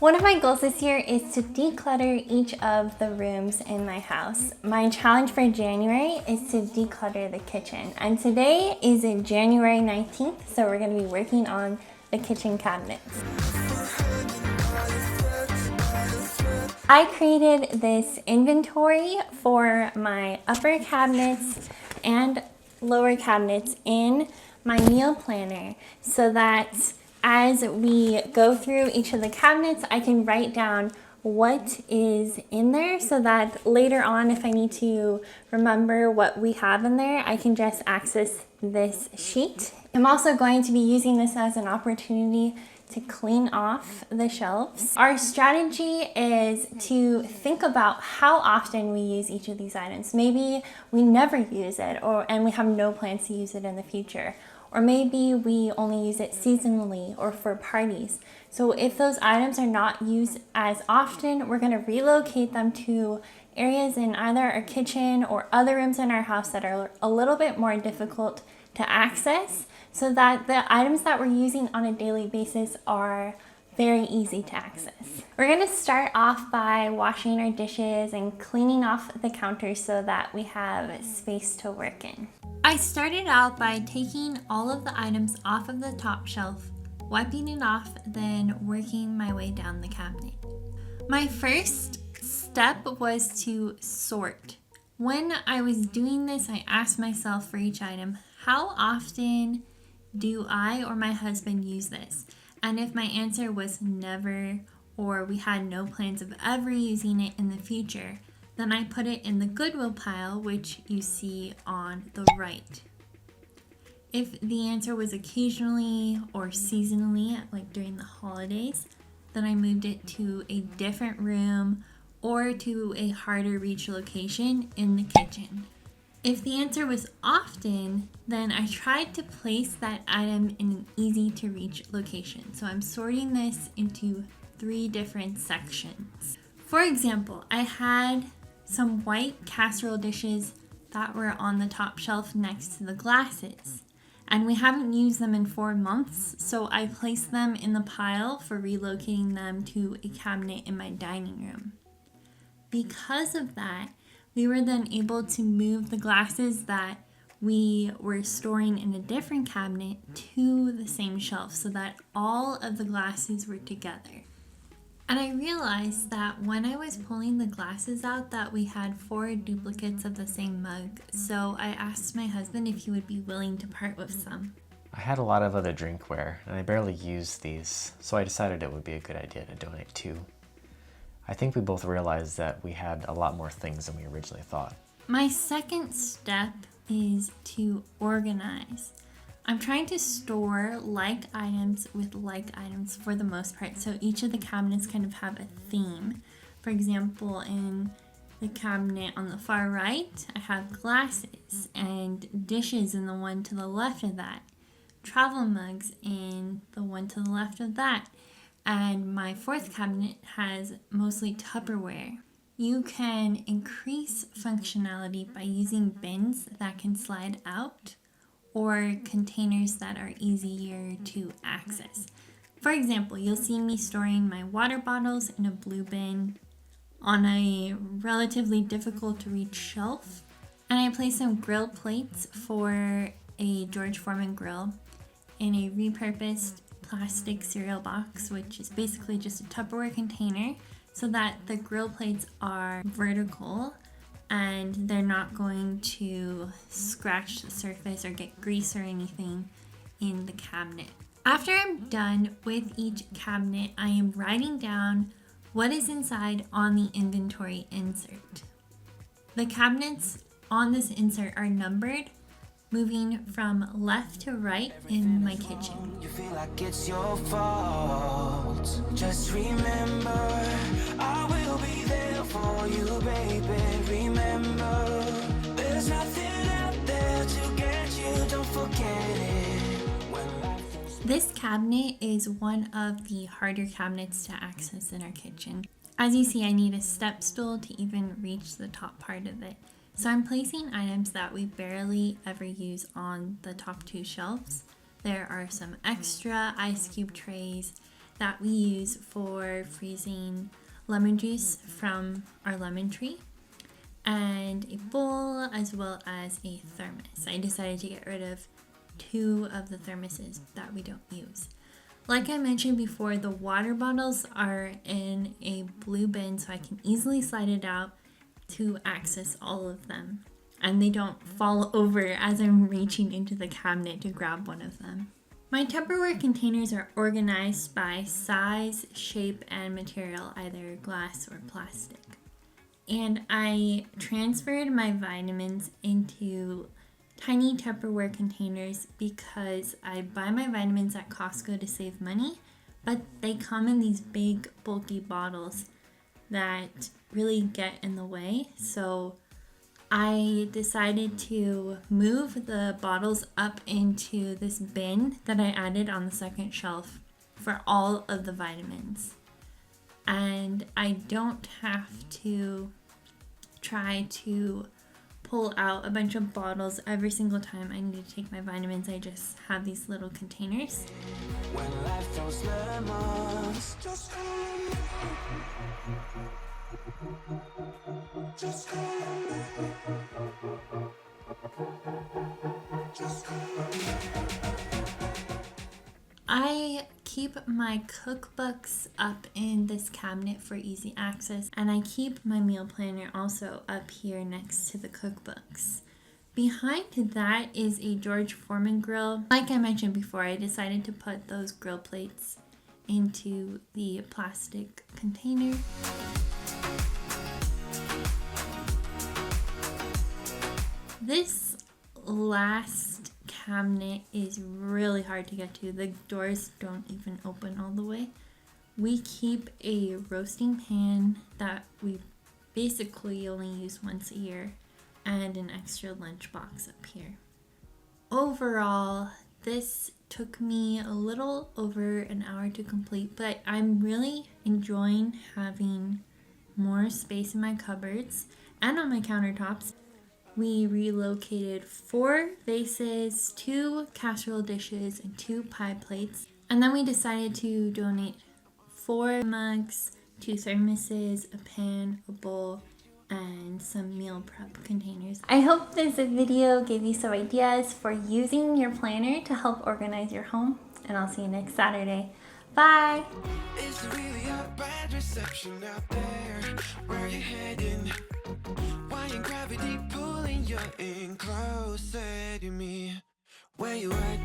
One of my goals this year is to declutter each of the rooms in my house. My challenge for January is to declutter the kitchen. And today is January 19th, so we're going to be working on the kitchen cabinets. I created this inventory for my upper cabinets and lower cabinets in my meal planner so that as we go through each of the cabinets, I can write down what is in there so that later on, if I need to remember what we have in there, I can just access this sheet. I'm also going to be using this as an opportunity to clean off the shelves. Our strategy is to think about how often we use each of these items. Maybe we never use it and we have no plans to use it in the future. Or maybe we only use it seasonally or for parties. So if those items are not used as often, we're going to relocate them to areas in either our kitchen or other rooms in our house that are a little bit more difficult to access so that the items that we're using on a daily basis are very easy to access. We're going to start off by washing our dishes and cleaning off the counters so that we have space to work in. I started out by taking all of the items off of the top shelf, wiping it off, then working my way down the cabinet. My first step was to sort. When I was doing this, I asked myself for each item, how often do I or my husband use this? And if my answer was never, or we had no plans of ever using it in the future, then I put it in the Goodwill pile, which you see on the right. If the answer was occasionally or seasonally, like during the holidays, then I moved it to a different room or to a harder reach location in the kitchen. If the answer was often, then I tried to place that item in an easy to reach location. So I'm sorting this into 3 different sections. For example, I had some white casserole dishes that were on the top shelf next to the glasses. And we haven't used them in 4 months, so I placed them in the pile for relocating them to a cabinet in my dining room. Because of that, we were then able to move the glasses that we were storing in a different cabinet to the same shelf so that all of the glasses were together. And I realized that when I was pulling the glasses out that we had 4 duplicates of the same mug. So I asked my husband if he would be willing to part with some. I had a lot of other drinkware and I barely used these, so I decided it would be a good idea to donate 2. I think we both realized that we had a lot more things than we originally thought. My second step is to organize. I'm trying to store like items with like items for the most part, so each of the cabinets kind of have a theme. For example, in the cabinet on the far right, I have glasses and dishes in the one to the left of that, travel mugs in the one to the left of that, and my 4th cabinet has mostly Tupperware. You can increase functionality by using bins that can slide out or containers that are easier to access. For example, you'll see me storing my water bottles in a blue bin on a relatively difficult to reach shelf. And I place some grill plates for a George Foreman grill in a repurposed plastic cereal box, which is basically just a Tupperware container, so that the grill plates are vertical and they're not going to scratch the surface or get grease or anything in the cabinet. After I'm done with each cabinet, I am writing down what is inside on the inventory insert. The cabinets on this insert are numbered, moving from left to right in my kitchen. You feel like it's your fault. Just remember, I will be there for you, baby. Remember, there's nothing out there to get you. Don't forget it. This cabinet is one of the harder cabinets to access in our kitchen. As you see, I need a step stool to even reach the top part of it. So I'm placing items that we barely ever use on the top 2 shelves. There are some extra ice cube trays that we use for freezing lemon juice from our lemon tree, and a bowl as well as a thermos. I decided to get rid of 2 of the thermoses that we don't use. Like I mentioned before, the water bottles are in a blue bin, so I can easily slide it out to access all of them, and they don't fall over as I'm reaching into the cabinet to grab one of them. My Tupperware containers are organized by size, shape, and material, either glass or plastic. And I transferred my vitamins into tiny Tupperware containers because I buy my vitamins at Costco to save money, but they come in these big bulky bottles that really get in the way. So I decided to move the bottles up into this bin that I added on the second shelf for all of the vitamins. And I don't have to try to pull out a bunch of bottles every single time I need to take my vitamins. I just have these little containers. When life throws lemons, just I keep my cookbooks up in this cabinet for easy access, and I keep my meal planner also up here next to the cookbooks. Behind that is a George Foreman grill. Like I mentioned before, I decided to put those grill plates into the plastic container. This last cabinet is really hard to get to. The doors don't even open all the way. We keep a roasting pan that we basically only use once a year, and an extra lunchbox up here. Overall, this took me a little over an hour to complete, but I'm really enjoying having more space in my cupboards and on my countertops. We relocated 4 vases, 2 casserole dishes, and 2 pie plates. And then we decided to donate 4 mugs, 2 thermoses, a pan, a bowl, and some meal prep containers. I hope this video gave you some ideas for using your planner to help organize your home, and I'll see you next Saturday. Bye! it's really a bad reception out there. Where you heading? Why ain't gravity pulling you in closer to me? Where you at?